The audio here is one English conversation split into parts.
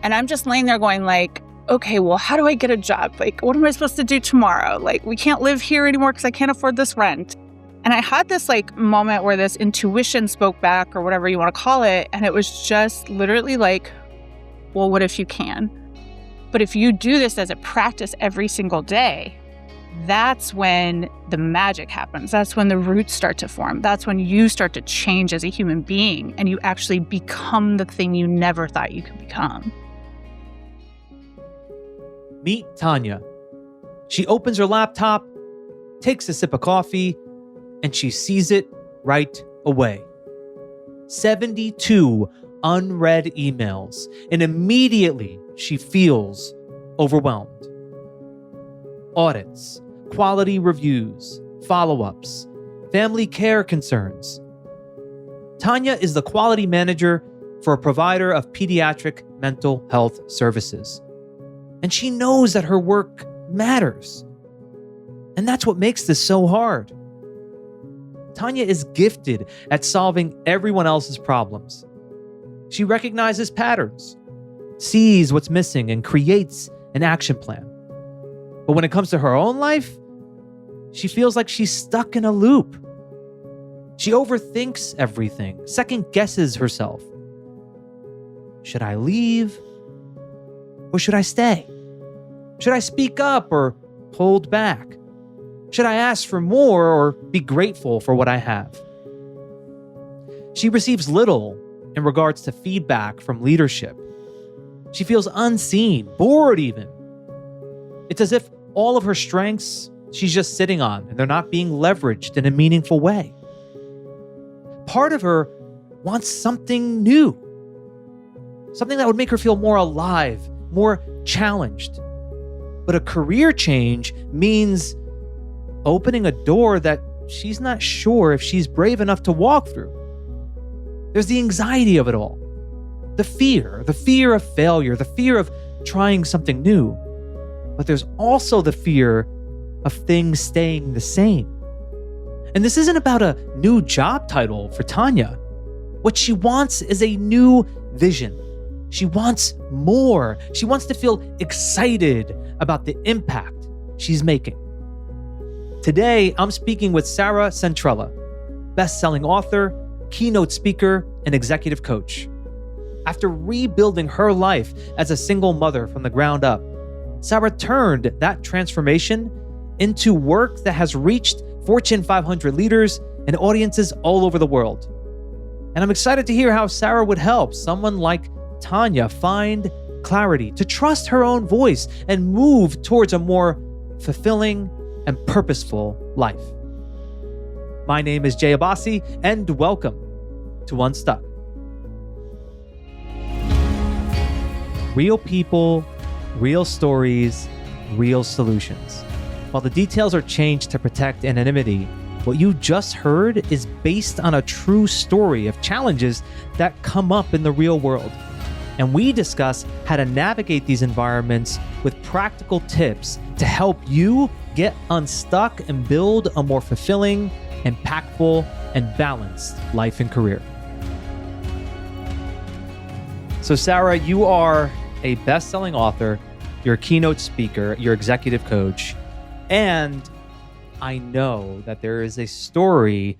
And I'm just laying there going like, okay, well, how do I get a job? Like, what am I supposed to do tomorrow? Like, we can't live here anymore because I can't afford this rent. And I had this like moment where this intuition spoke back, or whatever you want to call it. And it was just literally like, well, what if you can? But if you do this as a practice every single day, that's when the magic happens. That's when the roots start to form. That's when you start to change as a human being and you actually become the thing you never thought you could become. Meet Tanya. She opens her laptop, takes a sip of coffee, and she sees it right away. 72 unread emails, and immediately she feels overwhelmed. Audits, quality reviews, follow-ups, family care concerns. Tanya is the quality manager for a provider of pediatric mental health services. And she knows that her work matters. And that's what makes this so hard. Tanya is gifted at solving everyone else's problems. She recognizes patterns, sees what's missing, and creates an action plan. But when it comes to her own life, she feels like she's stuck in a loop. She overthinks everything, second guesses herself. Should I leave? Or should I stay? Should I speak up or hold back? Should I ask for more or be grateful for what I have? She receives little in regards to feedback from leadership. She feels unseen, bored even. It's as if all of her strengths she's just sitting on and they're not being leveraged in a meaningful way. Part of her wants something new, something that would make her feel more alive, more challenged. But a career change means opening a door that she's not sure if she's brave enough to walk through. There's the anxiety of it all, the fear of failure, the fear of trying something new. But there's also the fear of things staying the same. And this isn't about a new job title for Tanya. What she wants is a new vision. She wants more. She wants to feel excited about the impact she's making. Today, I'm speaking with Sarah Centrella, best-selling author, keynote speaker, and executive coach. After rebuilding her life as a single mother from the ground up, Sarah turned that transformation into work that has reached Fortune 500 leaders and audiences all over the world. And I'm excited to hear how Sarah would help someone like Tanya find clarity, to trust her own voice, and move towards a more fulfilling and purposeful life. My name is Jay Abbasi, and welcome to Unstuck. Real people, real stories, real solutions. While the details are changed to protect anonymity, what you just heard is based on a true story of challenges that come up in the real world. And we discuss how to navigate these environments with practical tips to help you get unstuck and build a more fulfilling, impactful, and balanced life and career. So Sarah, you are a best-selling author, you're a keynote speaker, you're executive coach, and I know that there is a story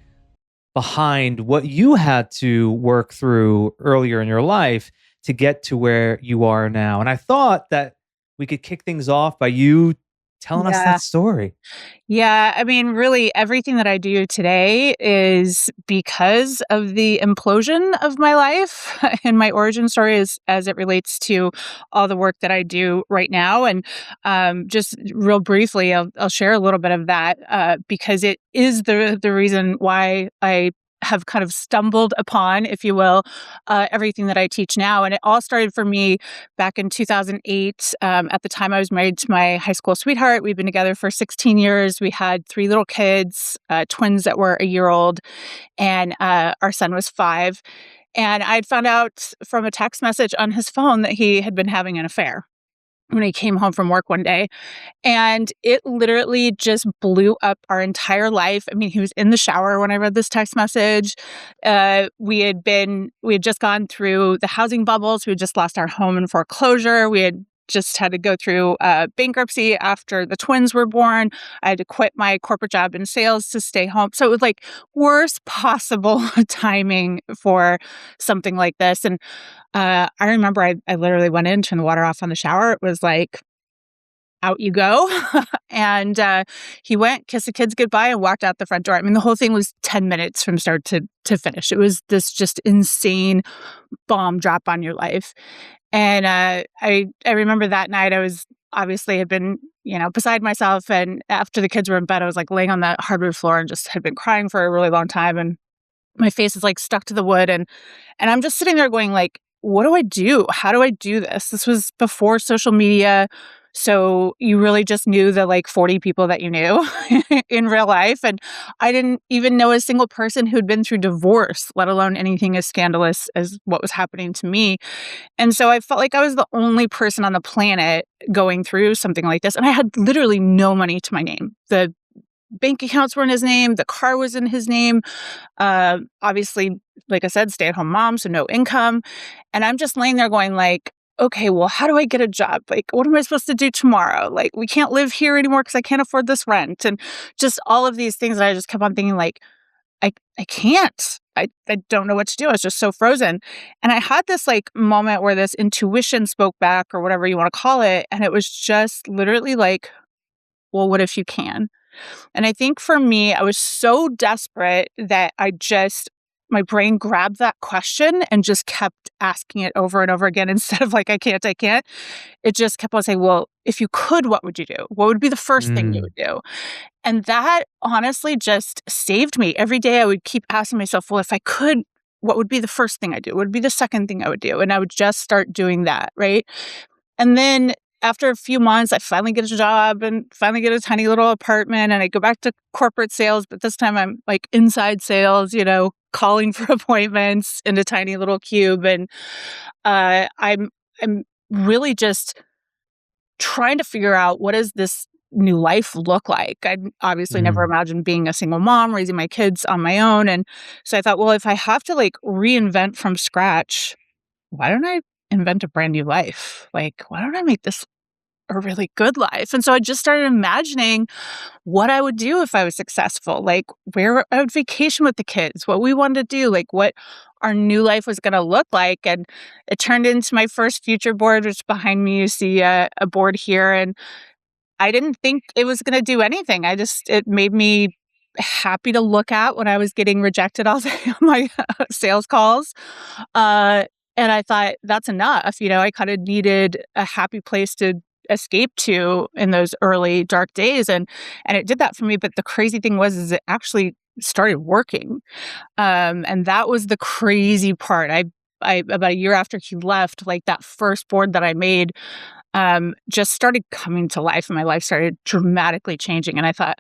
behind what you had to work through earlier in your life to get to where you are now. And I thought that we could kick things off by you telling us that story. Yeah, I mean, really, everything that I do today is because of the implosion of my life and my origin story as it relates to all the work that I do right now. And just real briefly, I'll share a little bit of that because it is the reason why I have kind of stumbled upon, if you will, everything that I teach now. And it all started for me back in 2008. At the time, I was married to my high school sweetheart. We've been together for 16 years. We had 3 little kids, twins that were a year old, and our son was 5. And I'd found out from a text message on his phone that he had been having an affair. when he came home from work one day. And it literally just blew up our entire life. I mean, he was in the shower when I read this text message. We had just gone through the housing bubbles. We had just lost our home in foreclosure. We just had to go through bankruptcy after the twins were born. I had to quit my corporate job in sales to stay home. So it was like worst possible timing for something like this. And I remember I literally went in, turned the water off on the shower. It was like, out you go. And he went, kissed the kids goodbye, and walked out the front door. I mean, the whole thing was 10 minutes from start to finish. It was this just insane bomb drop on your life. And I remember that night I was obviously had been, beside myself. And after the kids were in bed, I was like laying on the hardwood floor and just had been crying for a really long time. And my face is like stuck to the wood. And I'm just sitting there going like, what do I do? How do I do this? This was before social media. So you really just knew the like 40 people that you knew in real life. And I didn't even know a single person who'd been through divorce, let alone anything as scandalous as what was happening to me. And so I felt like I was the only person on the planet going through something like this. And I had literally no money to my name. The bank accounts were in his name. The car was in his name. Obviously, like I said, stay-at-home mom, so no income. And I'm just laying there going like, okay, well, how do I get a job? Like, what am I supposed to do tomorrow? Like, we can't live here anymore because I can't afford this rent. And just all of these things that I just kept on thinking like, I can't. I don't know what to do. I was just so frozen. And I had this like moment where this intuition spoke back or whatever you want to call it. And it was just literally like, well, what if you can? And I think for me, I was so desperate that my brain grabbed that question and just kept asking it over and over again instead of like, I can't, I can't. It just kept on saying, well, if you could, what would you do? What would be the first thing you Mm. would do? And that honestly just saved me. Every day I would keep asking myself, well, if I could, what would be the first thing I do? What would be the second thing I would do? And I would just start doing that, right? And then after a few months, I finally get a job and finally get a tiny little apartment and I go back to corporate sales, but this time I'm like inside sales, calling for appointments in a tiny little cube. And I'm really just trying to figure out what does this new life look like. I obviously never Mm. imagined being a single mom, raising my kids on my own. And so I thought, well, if I have to like reinvent from scratch, why don't I invent a brand new life? Like, why don't I make this a really good life? And so I just started imagining what I would do if I was successful, like where I would vacation with the kids, what we wanted to do, like what our new life was going to look like. And it turned into my first future board, which behind me you see a board here. And I didn't think it was going to do anything. It made me happy to look at when I was getting rejected all day on my sales calls. Uh, and I thought that's enough. I kind of needed a happy place to escape to in those early dark days. And it did that for me. But the crazy thing is it actually started working. And that was the crazy part. I about a year after he left, like that first board that I made, just started coming to life and my life started dramatically changing. And I thought,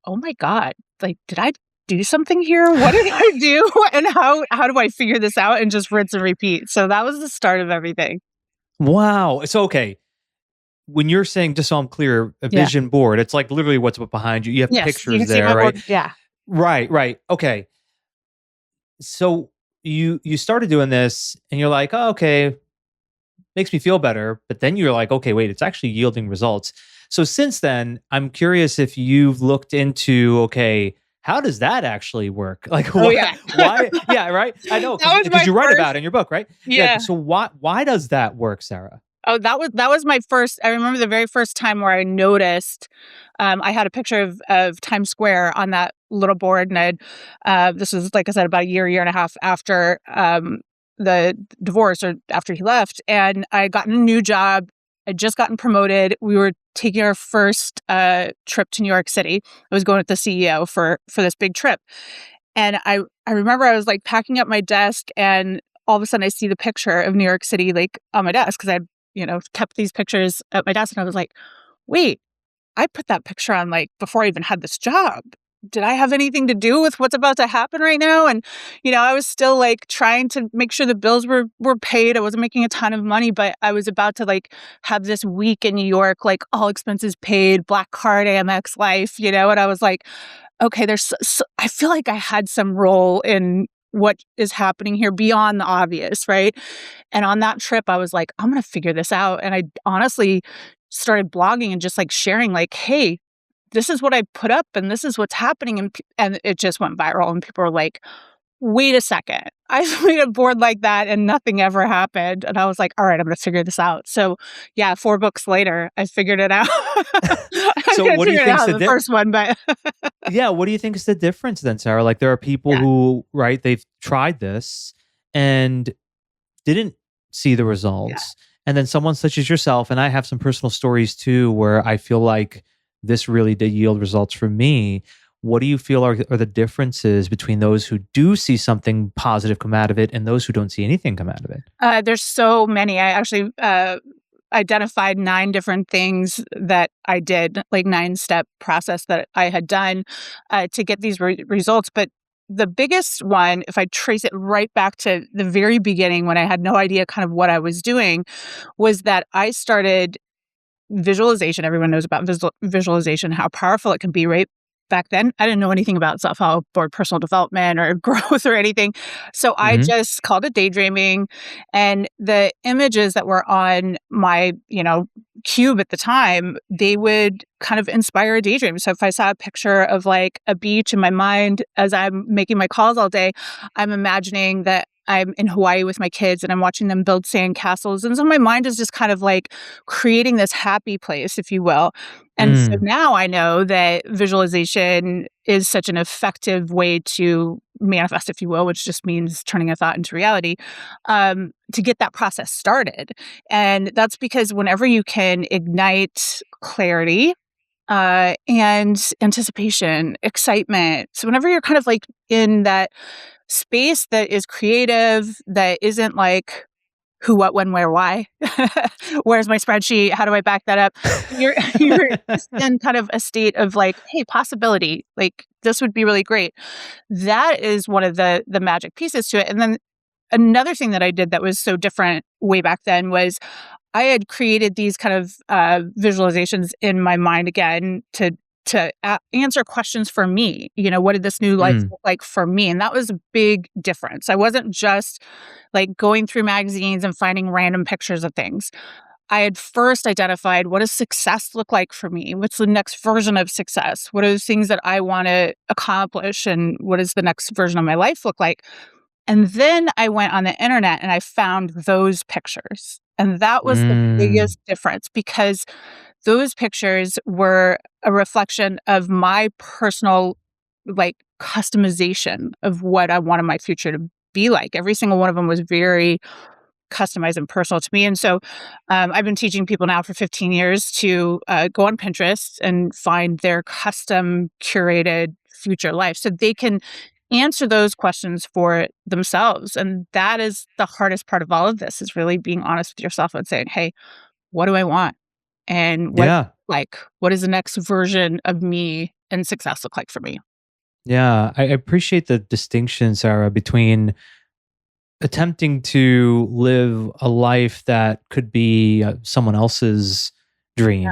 oh my God, like, did I do something here? What did I do? And how do I figure this out and just rinse and repeat? So that was the start of everything. Wow. So, okay. When you're saying, just so I'm clear, a Yeah. vision board, it's like literally what's behind you. You have Yes. You pictures can see my there, right? board. Yeah. Right, right. Okay. So you started doing this and you're like, oh, okay, makes me feel better. But then you're like, okay, wait, it's actually yielding results. So since then, I'm curious if you've looked into, okay, how does that actually work? Like Oh, why yeah. why yeah, right? I know That was because my you write first. about it in your book, right? Yeah. Yeah. So why does that work, Sarah? Oh, that was my first. I remember the very first time where I noticed. I had a picture of Times Square on that little board, and this was like I said about a year and a half after the divorce or after he left, and I had gotten a new job. I'd just gotten promoted. We were taking our first trip to New York City. I was going with the CEO for this big trip, and I remember I was like packing up my desk, and all of a sudden I see the picture of New York City like on my desk because I kept these pictures at my desk, and I was like, wait, I put that picture on like before I even had this job. did I have anything to do with what's about to happen right now? And, I was still like trying to make sure the bills were paid. I wasn't making a ton of money, but I was about to like have this week in New York, like all expenses paid, black card, Amex life, and I was like, okay, I feel like I had some role in what is happening here beyond the obvious, right? And on that trip, I was like, I'm going to figure this out. And I honestly started blogging and just like sharing, like, hey, this is what I put up and this is what's happening. And it just went viral. And people were like, wait a second. I made a board like that and nothing ever happened. And I was like, all right, I'm going to figure this out. So yeah, 4 books later, I figured it out. I So didn't what do you figure it think's out the in the first one, but Yeah, what do you think is the difference then, Sarah? Like there are people yeah, who, right, they've tried this and didn't see the yeah. results. And then someone such as yourself, and I have some personal stories too, where I feel like this really did yield results for me. What do you feel are the differences between those who do see something positive come out of it and those who don't see anything come out of it? There's so many. I actually identified 9 different things that I did, like 9-step process that I had done to get these results. But the biggest one, if I trace it right back to the very beginning when I had no idea kind of what I was doing, was that I started visualization. Everyone knows about visualization, how powerful it can be, right? Back then, I didn't know anything about self-help or personal development or growth or anything. So I Hmm. just called it daydreaming. And the images that were on my, cube at the time, they would kind of inspire a daydream. So if I saw a picture of like a beach in my mind as I'm making my calls all day, I'm imagining that I'm in Hawaii with my kids and I'm watching them build sand castles. And so my mind is just kind of like creating this happy place, if you will. And so Mm. now I know that visualization is such an effective way to manifest, if you will, which just means turning a thought into reality, to get that process started. And that's because whenever you can ignite clarity, and anticipation, excitement. So whenever you're kind of like in that space that is creative, that isn't like who, what, when, where, why. Where's my spreadsheet? How do I back that up? You're just in kind of a state of like, hey, possibility. Like this would be really great. That is one of the magic pieces to it. And then another thing that I did that was so different way back then was I had created these kind of visualizations in my mind again to answer questions for me. What did this new life Mm. look like for me? And that was a big difference. I wasn't just like going through magazines and finding random pictures of things. I had first identified what does success look like for me? What's the next version of success? What are the things that I want to accomplish? And what does the next version of my life look like? And then I went on the internet and I found those pictures. And that was the Mm. biggest difference because those pictures were a reflection of my personal, like, customization of what I wanted my future to be like. Every single one of them was very customized and personal to me. And so I've been teaching people now for 15 years to go on Pinterest and find their custom curated future life so they can answer those questions for themselves. And that is the hardest part of all of this is really being honest with yourself and saying, hey, what do I want? And Yeah. what is the next version of me and success look like for me? Yeah. I appreciate the distinction, Sarah, between attempting to live a life that could be someone else's Yeah. dream,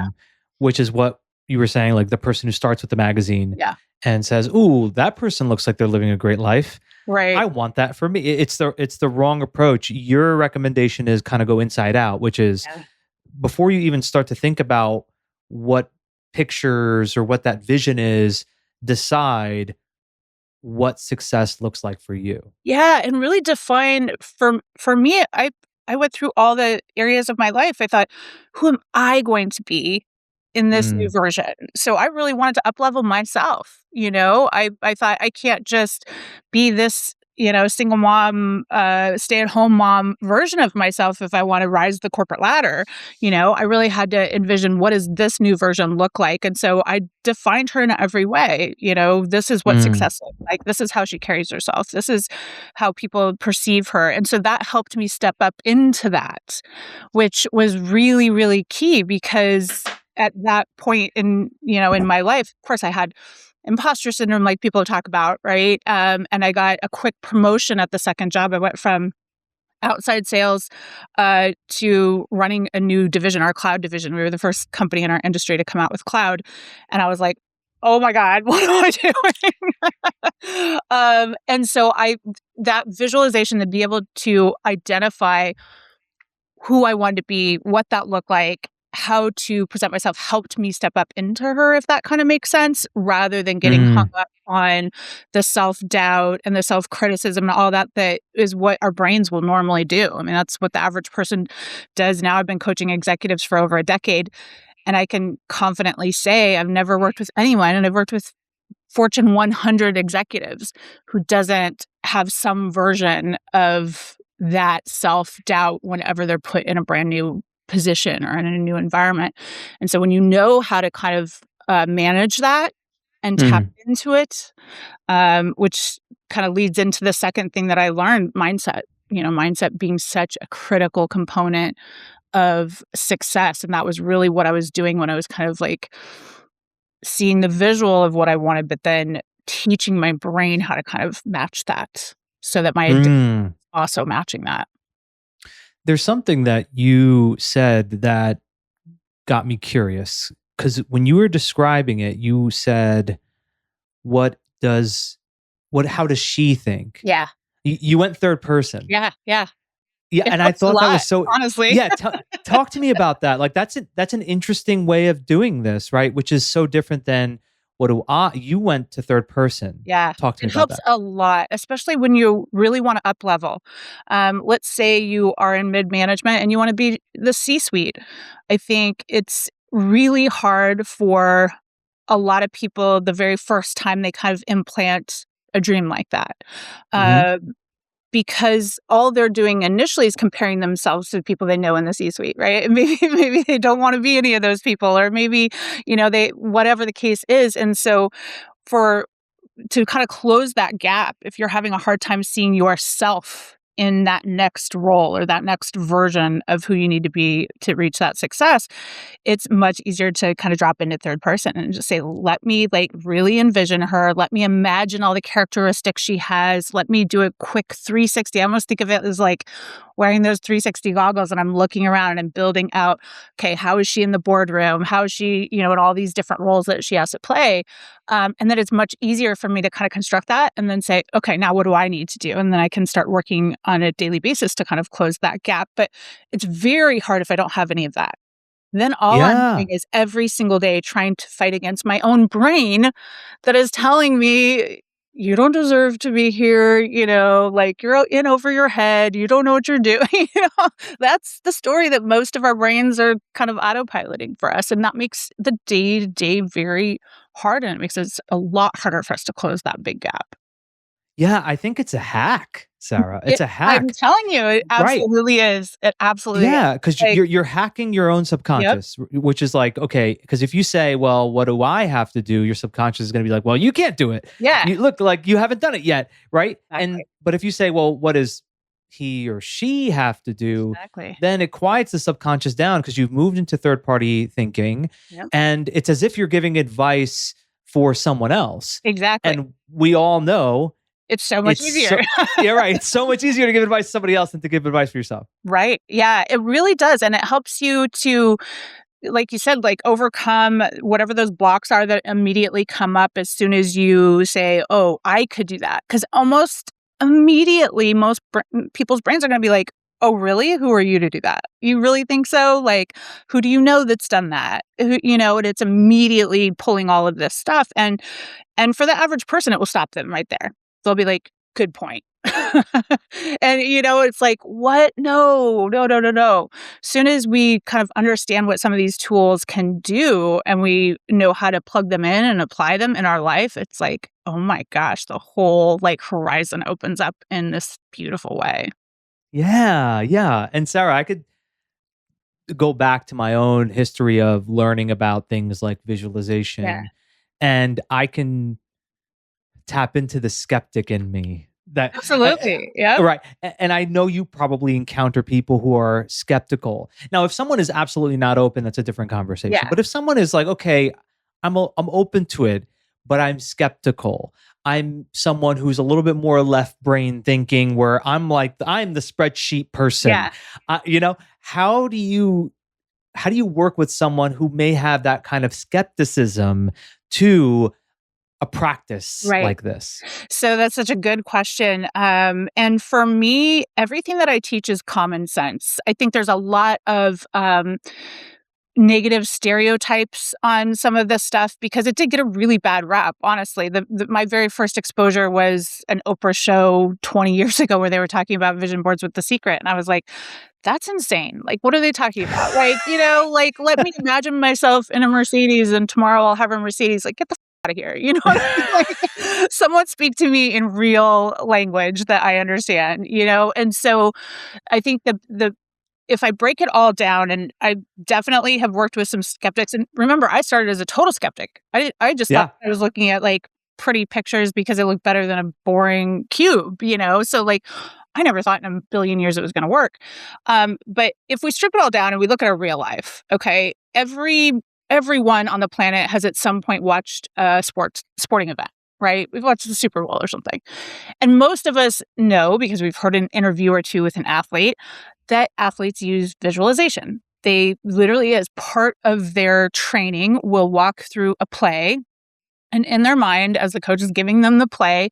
which is what you were saying, like the person who starts with the magazine Yeah. and says, "Ooh, that person looks like they're living a great life. Right. I want that for me." It's the wrong approach. Your recommendation is kind of go inside out, which is Yeah. before you even start to think about what pictures or what that vision is, decide what success looks like for you. Yeah, and really define for me, I went through all the areas of my life. I thought, who am I going to be in this new Mm, version? So I really wanted to uplevel myself. I thought I can't just be this, single mom, stay-at-home mom version of myself if I want to rise the corporate ladder. I really had to envision what does this new version look like. And so I defined her in every way. This is what mm. success looks like. This is how she carries herself. This is how people perceive her. And so that helped me step up into that, which was really, really key because at that point in my life, of course I had imposter syndrome, like people talk about, right? And I got a quick promotion at the second job. I went from outside sales to running a new division, our cloud division. We were the first company in our industry to come out with cloud. And I was like, oh my God, what am I doing? And so that visualization, to be able to identify who I wanted to be, what that looked like, how to present myself, helped me step up into her, if that kind of makes sense, rather than getting hung Mm, up on the self-doubt and the self-criticism and all that is what our brains will normally do. I mean, that's what the average person does now. I've been coaching executives for over a decade, and I can confidently say I've never worked with anyone, and I've worked with Fortune 100 executives who doesn't have some version of that self-doubt whenever they're put in a brand new position or in a new environment. And so when you know how to kind of manage that and tap mm, into it, which kind of leads into the second thing that I learned, mindset. Mindset being such a critical component of success. And that was really what I was doing when I was kind of like seeing the visual of what I wanted, but then teaching my brain how to kind of match that so that my addiction mm. also matching that. There's something that you said that got me curious because when you were describing it, you said, "What does how does she think?" Yeah. You went third person. Yeah. Yeah. Yeah, It and I helps a thought that lot, was so honestly. yeah, talk to me about that. Like that's an interesting way of doing this, right? Which is so different than what do I you went to third person. Yeah, Talk to me it about helps that. a lot, especially when you really wanna up level. Let's say you are in mid-management and you wanna be the C-suite. I think it's really hard for a lot of people the very first time they kind of implant a dream like that. Mhm. Uh, because all they're doing initially is comparing themselves to the people they know in the C-suite, right? And maybe they don't wanna be any of those people, or maybe, they whatever the case is, and so for to kind of close that gap, if you're having a hard time seeing yourself in that next role or that next version of who you need to be to reach that success, it's much easier to kind of drop into third person and just say, let me like really envision her. Let me imagine all the characteristics she has. Let me do a quick 360. I almost think of it as like wearing those 360 goggles and I'm looking around and building out, okay, how is she in the boardroom? How is she, in all these different roles that she has to play? And then it's much easier for me to kind of construct that and then say, okay, now what do I need to do? And then I can start working on a daily basis to kind of close that gap. But it's very hard if I don't have any of that. Then all I'm Yeah. doing is every single day trying to fight against my own brain that is telling me, you don't deserve to be here, like you're in over your head, you don't know what you're doing. That's the story that most of our brains are kind of autopiloting for us. And that makes the day to day very hard. And it makes it a lot harder for us to close that big gap. Yeah, I think it's a hack, Sarah. It's a I'm hack. telling you, it Right. absolutely is. It absolutely is. Yeah, because Like, you're hacking your own yep. subconscious, which is like, okay, because if you say, "Well, what do I have to do?" Your subconscious is gonna be like, "Well, you can't do it. Yeah, You look like you haven't done it yet." Right? exactly. But if you say, "Well, what does he or she have to do?" Exactly. Then it quiets the subconscious down because you've moved into third party thinking, Yep. and it's as if you're giving advice for someone else. Exactly. And we all know It's so much it's easier. so yeah, right. It's so much easier to give advice to somebody else than to give advice for yourself. Right. Yeah, it really does. And it helps you to, like you said, like overcome whatever those blocks are that immediately come up as soon as you say, oh, I could do that. Because almost immediately, most people's brains are going to be like, oh, really? Who are you to do that? You really think so? Like, who do you know that's done that? And it's immediately pulling all of this stuff. And for the average person, it will stop them right there. They'll be like, good point. And it's like, what? No, no, no, no, no. Soon as we kind of understand what some of these tools can do and we know how to plug them in and apply them in our life, it's like, oh my gosh, the whole like horizon opens up in this beautiful way. Yeah, yeah. And Sarah, I could go back to my own history of learning about things like Yeah, visualization, and I can tap into the skeptic in me that absolutely. Yep. right. And I know you probably encounter people who are skeptical. Now, if someone is absolutely not open, that's a different conversation. Yeah. But if someone is like, okay, I'm open to it, but I'm skeptical. I'm someone who's a little bit more left brain thinking, where I'm the spreadsheet person. Yeah. How do you work with someone who may have that kind of skepticism to a practice Right. like this? So that's such a good question. And for me, everything that I teach is common sense. I think there's a lot of negative stereotypes on some of this stuff because it did get a really bad rap, honestly. My very first exposure was an Oprah show 20 years ago where they were talking about vision boards with The Secret. And I was like, that's insane. Like, what are they talking about? Like, let me imagine myself in a Mercedes and tomorrow I'll have a Mercedes. Like, get the out of here. You know what I mean? Like, someone speak to me in real language that I understand, And so I think the if I break it all down, and I definitely have worked with some skeptics, and remember, I started as a total skeptic. I just thought Yeah. I was looking at like pretty pictures because it looked better than a boring cube, So like, I never thought in a billion years it was going to work. But if we strip it all down and we look at our real life, okay, everyone on the planet has at some point watched a sporting event, right? We've watched the Super Bowl or something. And most of us know, because we've heard an interview or two with an athlete, that athletes use visualization. They literally, as part of their training, will walk through a play. And in their mind, as the coach is giving them the play,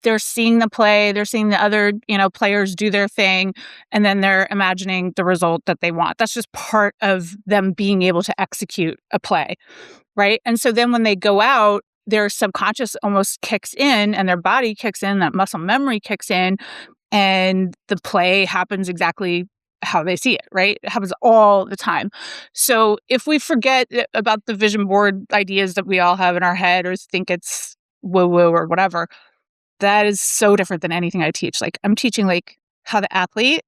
they're seeing the play, they're seeing the other, players do their thing, and then they're imagining the result that they want. That's just part of them being able to execute a play, right? And so then when they go out, their subconscious almost kicks in and their body kicks in, that muscle memory kicks in, and the play happens exactly how they see it, right? It happens all the time. So if we forget about the vision board ideas that we all have in our head or think it's woo-woo or whatever, that is so different than anything I teach. Like, I'm teaching like how the athlete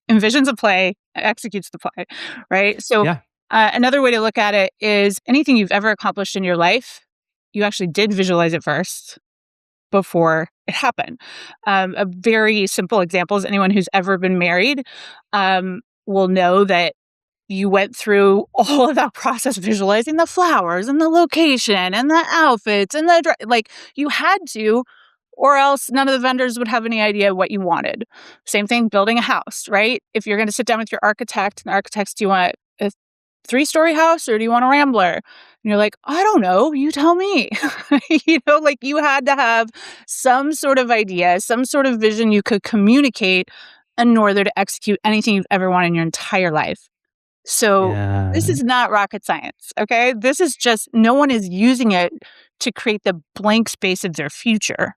envisions a play, executes the play, right? So Yeah. another way to look at it is anything you've ever accomplished in your life, you actually did visualize it first before it happened. A very simple example is anyone who's ever been married will know that you went through all of that process visualizing the flowers and the location and the outfits and like, you had to, or else none of the vendors would have any idea what you wanted. Same thing building a house, right? If you're going to sit down with your architect and the architects, do you want a 3-story house or do you want a rambler? And you're like, I don't know, you tell me. Like, you had to have some sort of idea, some sort of vision you could communicate in order to execute anything you've ever wanted in your entire life. So this Yeah. is not rocket science, okay? This is just no one is using it to create the blank space of their future,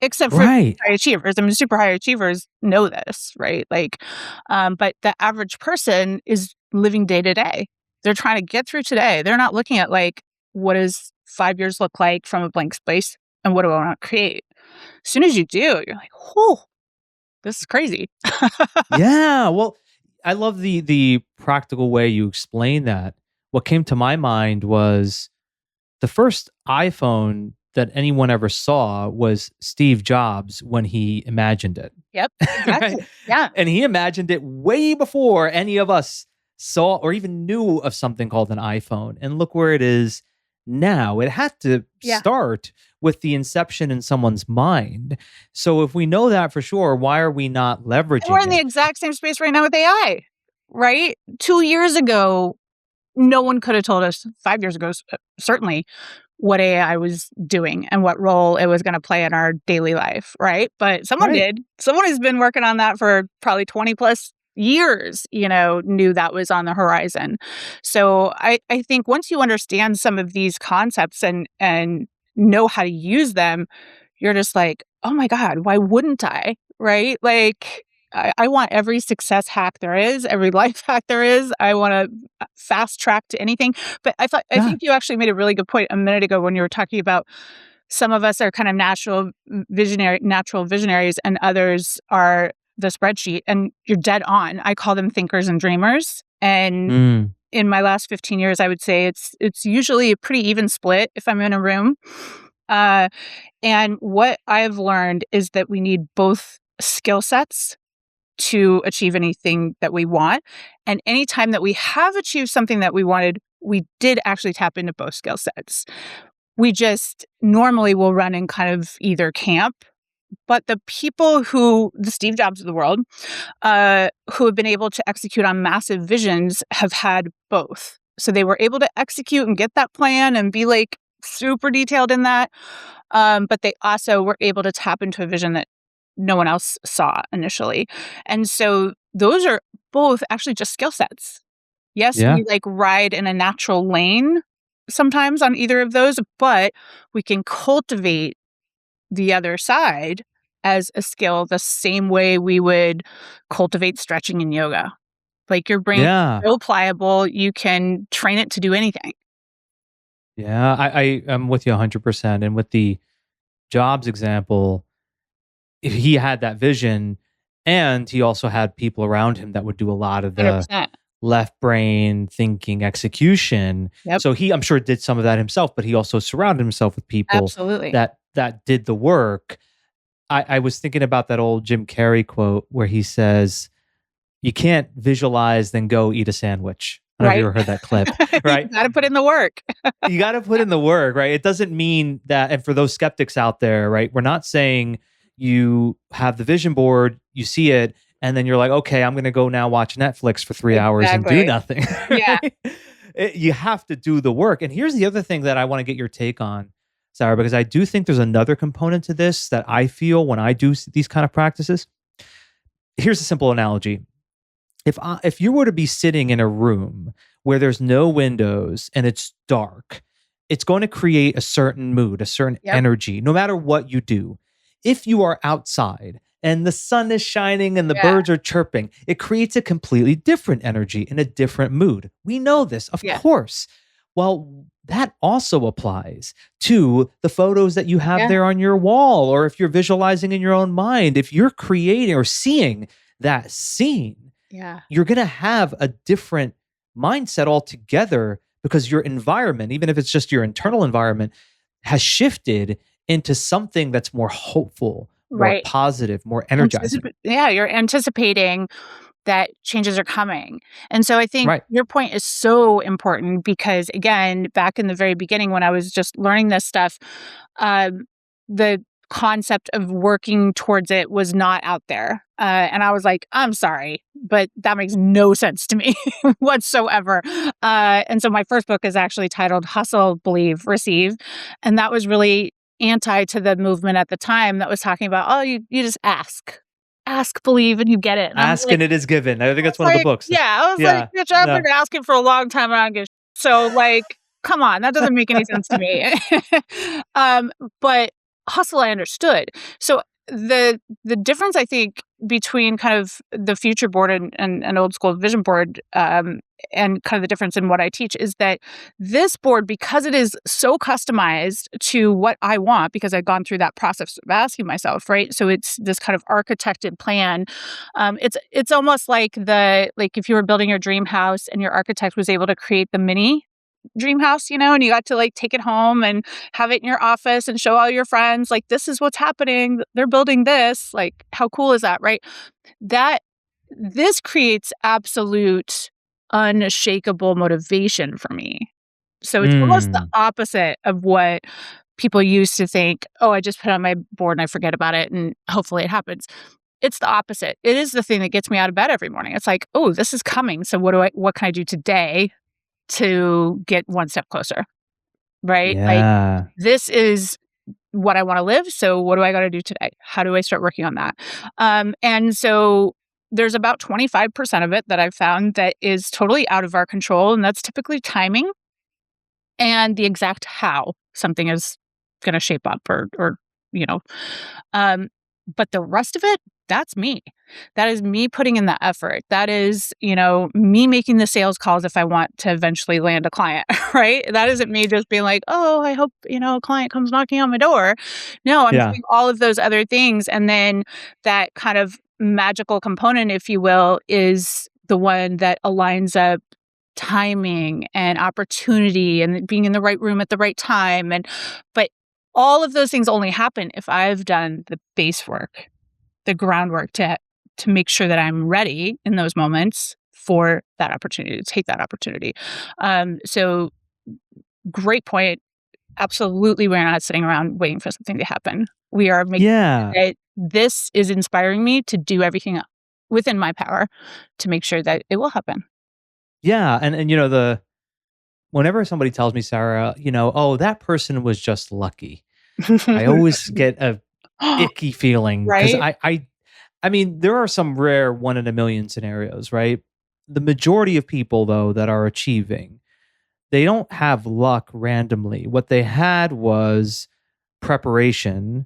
except for Right. high achievers. I mean, super high achievers know this, right? Like, but the average person is living day to day. They're trying to get through today. They're not looking at like, what does 5 years look like from a blank space, and what do I want to create? As soon as you do, you're like, whoa, this is crazy. Yeah. Well, I love the practical way you explain that. What came to my mind was the first iPhone that anyone ever saw was Steve Jobs when he imagined it. Yep, Right? exactly. Yeah, And he imagined it way before any of us saw or even knew of something called an iPhone. And look where it is now. It had to yeah. start with the inception in someone's mind. So if we know that for sure, why are we not And we're leveraging in the it? exact same space right now with AI, right? 2 years ago, no one could have told us, 5 years ago, certainly, what AI was doing and what role it was gonna play in our daily life, right? But someone Right. did. Someone who's been working on that for probably 20 plus years, knew that was on the horizon. So I think once you understand some of these concepts and know how to use them, you're just like, "Oh my god, why wouldn't I?" Right? Like, I want every success hack there is, every life hack there is. I wanna fast track to anything. But I Yeah. think you actually made a really good point a minute ago when you were talking about some of us are kind of natural visionaries, and others are the spreadsheet. And you're dead on. I call them thinkers and dreamers. And Mm. in my last 15 years, I would say it's usually a pretty even split if I'm in a room. Uh, and what I've learned is that we need both skill sets to achieve anything that we want. And anytime that we have achieved something that we wanted, we did actually tap into both skill sets. We just normally will run in kind of either camp, but the people the Steve Jobs of the world, who have been able to execute on massive visions have had both. So they were able to execute and get that plan and be like super detailed in that. But they also were able to tap into a vision that no one else saw initially. And so those are both actually just skill sets. Yes, Yeah. we like ride in a natural lane sometimes on either of those, but we can cultivate the other side as a skill the same way we would cultivate stretching in yoga. Like your brain Yeah. is so pliable, you can train it to do anything. Yeah. I am with you 100%. And with the Jobs example, if he had that vision and he also had people around him that would do a lot of the 100%. left brain thinking execution. Yep, So he, I'm sure, did some of that himself, but he also surrounded himself with people absolutely. that did the work. I was thinking about that old Jim Carrey quote where he says, "You can't visualize, then go eat a sandwich." I don't know if you Right? ever heard that clip, You right? gotta put in the work. You got to put in the work, right? It doesn't mean that, and for those skeptics out there, right? We're not saying you have the vision board, you see it, and then you're like, okay, I'm going to go now watch Netflix for 3 hours and do Exactly. nothing. Yeah. Right? You have to do the work. And here's the other thing that I want to get your take on, Sarah, because I do think there's another component to this that I feel when I do these kind of practices. Here's a simple analogy. If you were to be sitting in a room where there's no windows and it's dark, it's going to create a certain mood, a certain Yep. energy, no matter what you do. If you are outside and the sun is shining and the Yeah. birds are chirping, it creates a completely different energy and a different mood. We know this, of Yeah. course. Well, that also applies to the photos that you have Yeah. there on your wall, or if you're visualizing in your own mind, if you're creating or seeing that scene, Yeah. you're going to have a different mindset altogether because your environment, even if it's just your internal environment, has shifted into something that's more hopeful, more Right. positive, more energizing. Yeah, you're anticipating that changes are coming. And so I think Right. your point is so important because, again, back in the very beginning when I was just learning this stuff, the concept of working towards it was not out there. And I was like, I'm sorry, but that makes no sense to me whatsoever. And so my first book is actually titled Hustle, Believe, Receive. And that was really anti to the movement at the time that was talking about, oh, you just ask, believe, and you get it. And I'm Ask like, and it is given. I think that's one of the like, books. yeah, I was like, Yeah. bitch, I've No. been asking for a long time and I don't get so like, come on, that doesn't make any sense to me. um, but hustle, I understood. So the difference I think between kind of the future board and old school vision board, and kind of the difference in what I teach is that this board, because it is so customized to what I want, because I've gone through that process of asking myself, right? So it's this kind of architected plan. It's almost like if you were building your dream house and your architect was able to create the mini dream house, and you got to like take it home and have it in your office and show all your friends, like, this is what's happening. They're building this. Like, how cool is that, right? That this creates absolute unshakable motivation for me. So it's almost the Mm. opposite of what people used to think, oh, I just put it on my board and I forget about it and hopefully it happens. It's the opposite. It is the thing that gets me out of bed every morning. It's like, oh, this is coming. So what can I do today to get one step closer? Right? Like, Yeah. this is what I want to live. So what do I got to do today? How do I start working on that? And so there's about 25% of it that I've found that is totally out of our control. And that's typically timing and the exact how something is going to shape up or, you know, um, but the rest of it, that's me. That is me putting in the effort. That is, me making the sales calls if I want to eventually land a client, right? That isn't me just being like, oh, I hope, a client comes knocking on my door. No, I'm Yeah. doing all of those other things. And then that kind of magical component, if you will, is the one that aligns up timing and opportunity and being in the right room at the right time. But all of those things only happen if I've done the base work, the groundwork to make sure that I'm ready in those moments for that opportunity, to take that opportunity. So great point. Absolutely, we're not sitting around waiting for something to happen. We are making Yeah. sure that this is inspiring me to do everything within my power to make sure that it will happen. Yeah, and the whenever somebody tells me, Sarah, "Oh, that person was just lucky," I always get a icky feeling because Right? I mean, there are some rare one in a million scenarios, right? The majority of people, though, that are achieving, they don't have luck randomly. What they had was preparation,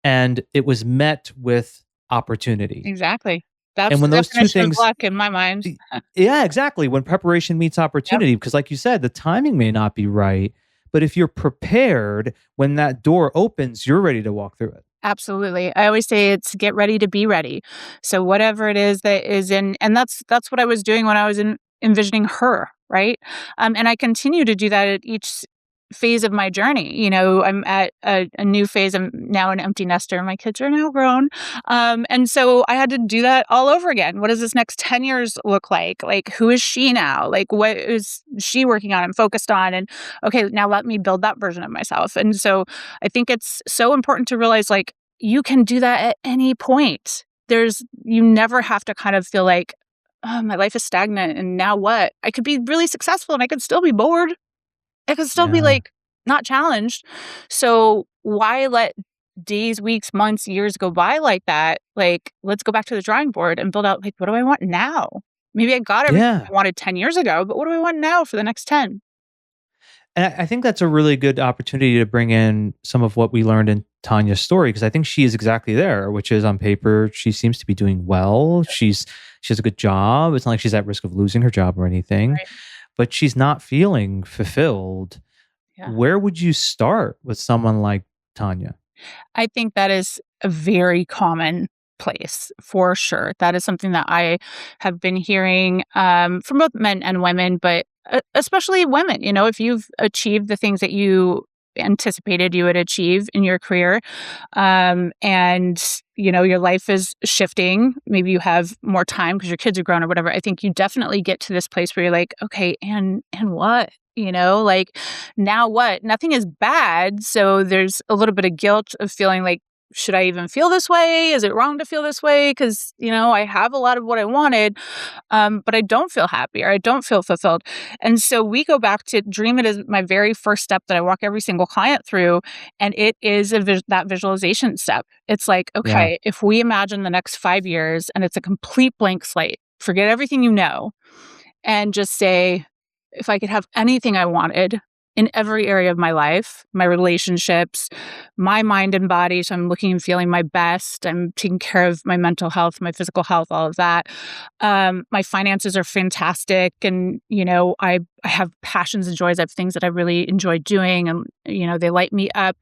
and it was met with opportunity. Exactly. And That's when the those 2 definition of things luck in my mind. Y yeah, exactly, when preparation meets Yep. opportunity, because like you said, the timing may not be right, but if you're prepared, when that door opens, you're ready to walk through it. Absolutely. I always say it's get ready to be ready. So whatever it is that is in, and that's what I was doing when I was envisioning her, right? And I continue to do that at each phase of my journey. I'm at a new phase. I'm now an empty nester. My kids are now grown. And so I had to do that all over again. What does this next 10 years look like? Like, who is she now? Like, what is she working on and focused on? And okay, now let me build that version of myself. And so I think it's so important to realize, like, you can do that at any point. You never have to kind of feel like, "Oh, my life is stagnant and now what?" I could be really successful and I could still be bored. I could still be, Yeah. like, not challenged. So why let days, weeks, months, years go by like that? Like, let's go back to the drawing board and build out, like, what do I want now? Maybe I got everything Yeah. I wanted 10 years ago, but what do I want now for the next 10? And I think that's a really good opportunity to bring in some of what we learned in Tanya's story, because I think she is exactly there, which is on paper, she seems to be doing well. She has a good job. It's not like she's at risk of losing her job or anything, Right. but she's not feeling fulfilled. Yeah. Where would you start with someone like Tanya? I think that is a very common place for sure. That is something that I have been hearing from both men and women, but especially women. If you've achieved the things that you anticipated you would achieve in your career, and your life is shifting, maybe you have more time because your kids are grown or whatever. I think you definitely get to this place where you're like, okay, and what? Like, now what? Nothing is bad. So there's a little bit of guilt of feeling like, should I even feel this way? Is it wrong to feel this way? Because, I have a lot of what I wanted, but I don't feel happy or I don't feel fulfilled. And so we go back to dream it as my very first step that I walk every single client through. And it is that visualization step. It's like, Yeah. okay, if we imagine the next 5 years and it's a complete blank slate, forget everything you know, and just say, if I could have anything I wanted in every area of my life, my relationships, my mind and body, so I'm looking and feeling my best, I'm taking care of my mental health, my physical health, all of that. My finances are fantastic, and I have passions and joys. I have things that I really enjoy doing, and they light me up.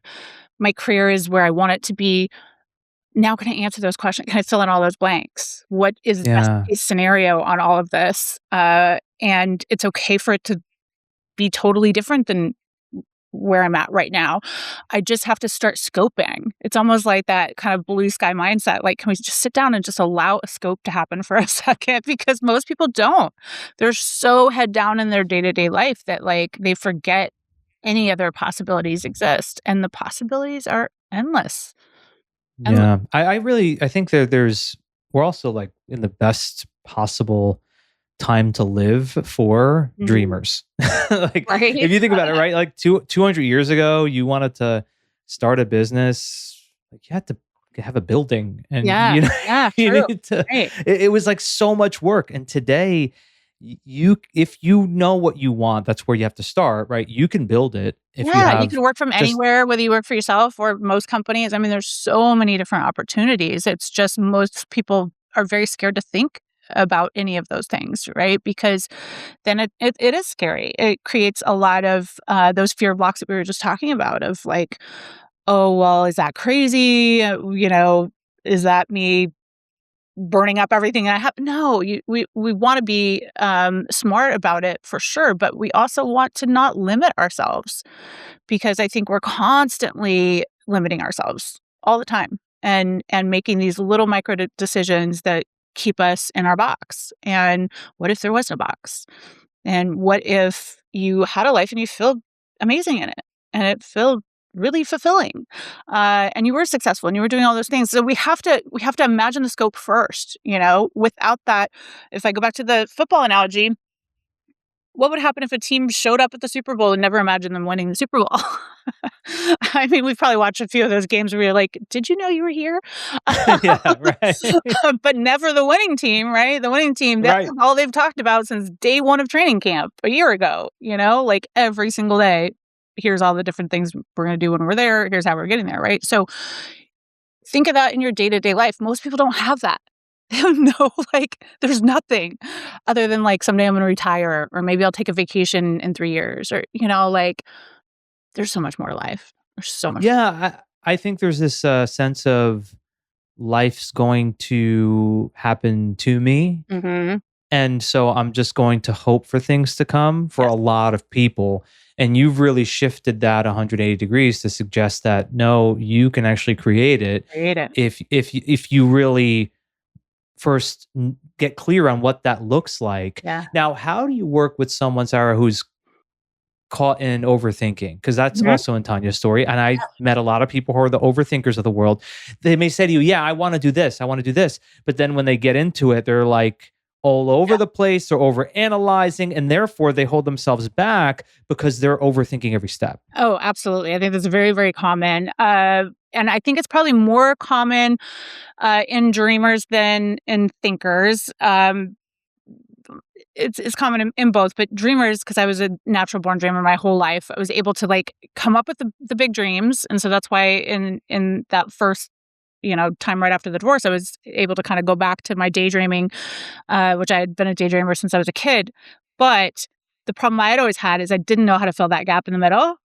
My career is where I want it to be. Now can I answer those questions? Can I fill in all those blanks? What is the best Yeah. case scenario on all of this? And it's okay for it to be totally different than where I'm at right now. I just have to start scoping. It's almost like that kind of blue sky mindset. Like, can we just sit down and just allow a scope to happen for a second? Because most people don't. They're so head down in their day-to-day life that, like, they forget any other possibilities exist. And the possibilities are endless. Endless. Yeah. I really I think that we're also like in the best possible time to live for Mhm. dreamers. Like, Right? if you think about it, right? Like 200 years ago, you wanted to start a business, like you had to have a building and Yeah. Yeah, you true. need to Right. it was like so much work. And today you if you know what you want, that's where you have to start, right? You can build it if you Yeah, you can have work from just anywhere, whether you work for yourself or most companies. I mean, there's so many different opportunities. It's just most people are very scared to think about any of those things, right? Because then it is scary. It creates a lot of those fear blocks that we were just talking about of like, oh, well, is that crazy? Is that me burning up everything I have? No, we want to be smart about it for sure, but we also want to not limit ourselves because I think we're constantly limiting ourselves all the time and making these little micro decisions that keep us in our box. And what if there wasn't a box? And what if you had a life and you feel amazing in it? and it felt really fulfilling. And you were successful and you were doing all those things. So we have to imagine the scope first, without that, if I go back to the football analogy, what would happen if a team showed up at the Super Bowl and never imagined them winning the Super Bowl? I mean, we've probably watched a few of those games where you're like, "Did you know you were here?" Yeah, right. But never the winning team, right? The winning team, that's Right. all they've talked about since day 1 of training camp a year ago, like every single day. Here's all the different things we're gonna do when we're there. Here's how we're getting there, right? So think of that in your day-to-day life. Most people don't have that. They don't know, there's nothing other than, someday I'm gonna retire, or maybe I'll take a vacation in 3 years, or, there's so much more to life. There's so much. Yeah, I think there's this sense of life's going to happen to me. Mhm. And so I'm just going to hope for things to come for Yes, a lot of people. And you've really shifted that 180 degrees to suggest that no, you can actually create it create it. if you really first get clear on what that looks like. Yeah. Now, how do you work with someone, Sarah, who's caught in overthinking? Because that's Mhm. also in Tanya's story. And I met a lot of people who are the overthinkers of the world. They may say to you, yeah, I want to do this. I want to do this. But then when they get into it, they're like all over Yeah. the place or over analyzing. And therefore they hold themselves back because they're overthinking every step. Oh, absolutely. I think that's very, very common. And I think it's probably more common in dreamers than in thinkers. It's common in both, but dreamers, because I was a natural born dreamer my whole life, I was able to come up with the big dreams, and so that's why in that first time right after the divorce, I was able to kind of go back to my daydreaming, which I had been a daydreamer since I was a kid. But the problem I had always had is I didn't know how to fill that gap in the middle.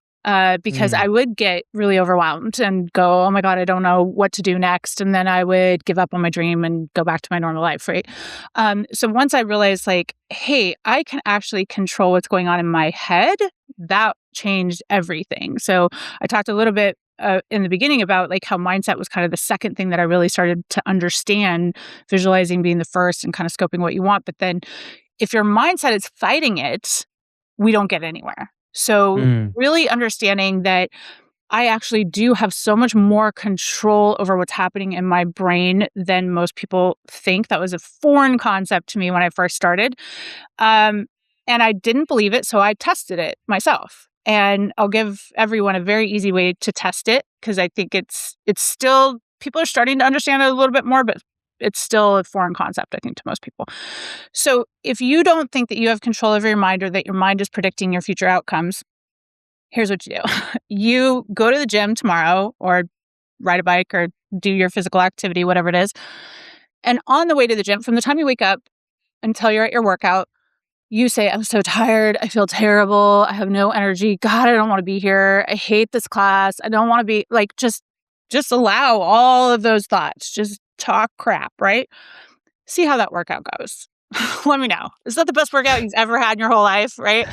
Because I Mm, would get really overwhelmed and go, oh my God, I don't know what to do next. And then I would give up on my dream and go back to my normal life, right? So once I realized, hey, I can actually control what's going on in my head, that changed everything. So I talked a little bit in the beginning about how mindset was kind of the second thing that I really started to understand, visualizing being the first and kind of scoping what you want. But then if your mindset is fighting it, we don't get anywhere. So mm, really understanding that I actually do have so much more control over what's happening in my brain than most people think. That was a foreign concept to me when I first started. Um, and I didn't believe it, so I tested it myself. And I'll give everyone a very easy way to test it, because I think it's still, people are starting to understand it a little bit more, but it's still a foreign concept, I think, to most people. So if you don't think that you have control over your mind, or that your mind is predicting your future outcomes, here's what you do. You go to the gym tomorrow, or ride a bike, or do your physical activity, whatever it is. And on the way to the gym, from the time you wake up until you're at your workout, you say, I'm so tired. I feel terrible. I have no energy. God, I don't want to be here. I hate this class. I don't want to be just allow all of those thoughts. Just talk crap, right? See how that workout goes. Let me know. Is that the best workout you've ever had in your whole life, right?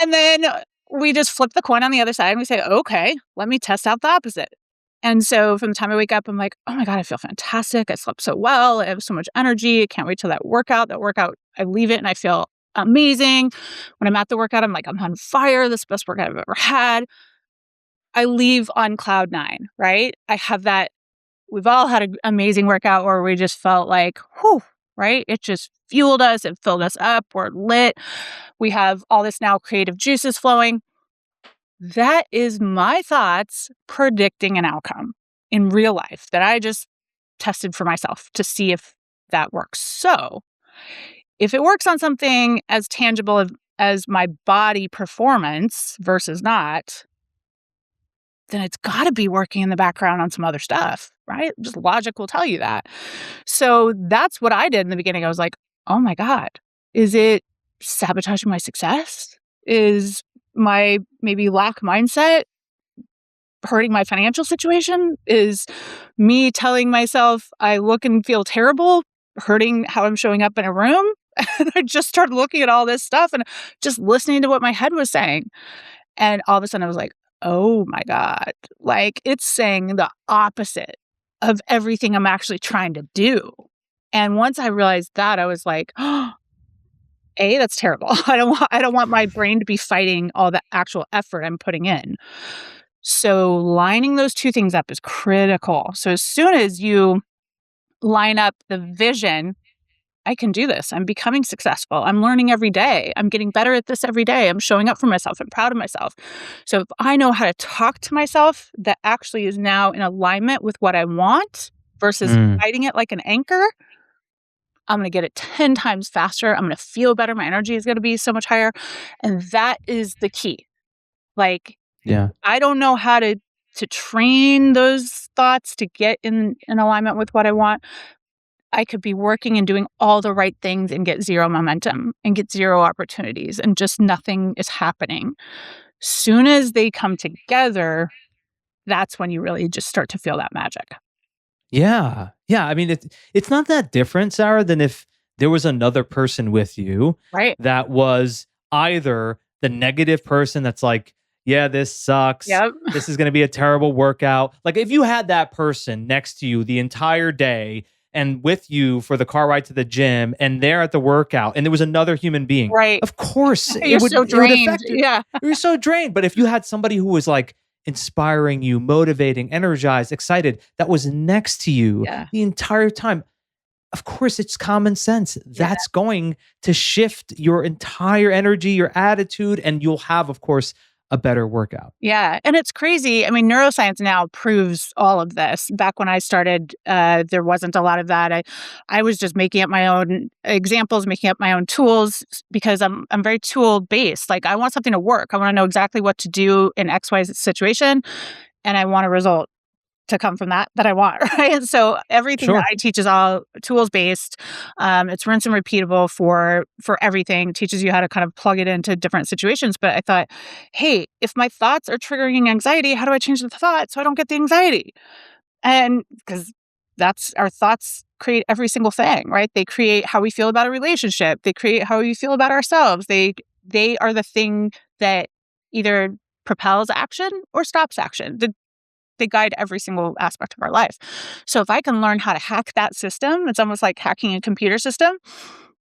And then we just flip the coin on the other side and we say, okay, let me test out the opposite. And so from the time I wake up, I'm like, oh my God, I feel fantastic. I slept so well. I have so much energy. I can't wait till that workout. That workout, I leave it and I feel amazing. When I'm at the workout, I'm like, I'm on fire. This is the best workout I've ever had. I leave on cloud nine, right? I have that. We've all had an amazing workout where we just felt like, whew, right? It just fueled us. It filled us up. We're lit. We have all this now creative juices flowing. That is my thoughts predicting an outcome in real life that I just tested for myself to see if that works. So if it works on something as tangible as my body performance versus not, then it's got to be working in the background on some other stuff, right? Just logic will tell you that. So that's what I did in the beginning. I was like, oh my God, is it sabotaging my success? Is my maybe lack mindset hurting my financial situation? Is me telling myself I look and feel terrible hurting how I'm showing up in a room? And I just started looking at all this stuff and just listening to what my head was saying. And all of a sudden I was like, oh my God, it's saying the opposite of everything I'm actually trying to do. And once I realized that, I was like, oh, A, that's terrible. I don't want my brain to be fighting all the actual effort I'm putting in. So lining those 2 things up is critical. So as soon as you line up the vision, I can do this. I'm becoming successful. I'm learning every day. I'm getting better at this every day. I'm showing up for myself. I'm proud of myself. So if I know how to talk to myself, that actually is now in alignment with what I want versus Mm, fighting it like an anchor, I'm going to get it 10 times faster. I'm going to feel better. My energy is going to be so much higher. And that is the key. Like, yeah. I don't know how to train those thoughts to get in alignment with what I want. I could be working and doing all the right things and get 0 momentum and get 0 opportunities and just nothing is happening. Soon as they come together, that's when you really just start to feel that magic. Yeah. Yeah. I mean, it's not that different, Sarah, than if there was another person with you Right. that was either the negative person that's like, yeah, this sucks. Yep. This is going to be a terrible workout. Like, if you had that person next to you the entire day and with you for the car ride to the gym and there at the workout, and there was another human being, Right. of course You're so it would drained. affect you. Yeah. You're so drained. But if you had somebody who was like, inspiring you, motivating, energized, excited, that was next to you Yeah. the entire time. Of course, it's common sense. Yeah. That's going to shift your entire energy, your attitude, and you'll have, of course, a better workout. Yeah, and it's crazy. I mean, neuroscience now proves all of this. Back when I started, there wasn't a lot of that. I was just making up my own examples, making up my own tools because I'm very tool based. Like I want something to work. I want to know exactly what to do in X Y situation, and I want a result to come from that I want, right? And so everything that Sure. I teach is all tools based. It's rinse and repeatable for everything. Teaches you how to kind of plug it into different situations. But I thought, hey, if my thoughts are triggering anxiety, how do I change the thought so I don't get the anxiety? And because that's our thoughts create every single thing, right? They create how we feel about a relationship. They create how we feel about ourselves. They are the thing that either propels action or stops action. They guide every single aspect of our life. So if I can learn how to hack that system, it's almost like hacking a computer system.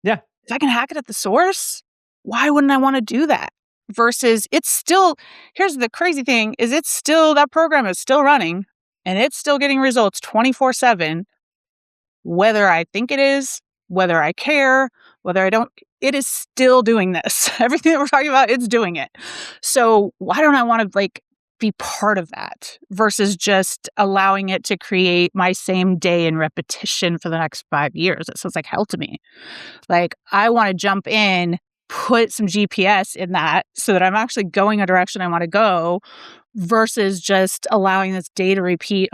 Yeah. If I can hack it at the source, why wouldn't I want to do that? Versus it's still, here's the crazy thing is it's still, that program is still running and it's still getting results 24/7, whether I think it is, whether I care, whether I don't, it is still doing this. Everything that we're talking about, it's doing it. So why don't I want to like be part of that versus just allowing it to create my same day in repetition for the next 5 years? It sounds like hell to me. Like I want to jump in, put some GPS in that so that I'm actually going a direction I want to go versus just allowing this day to repeat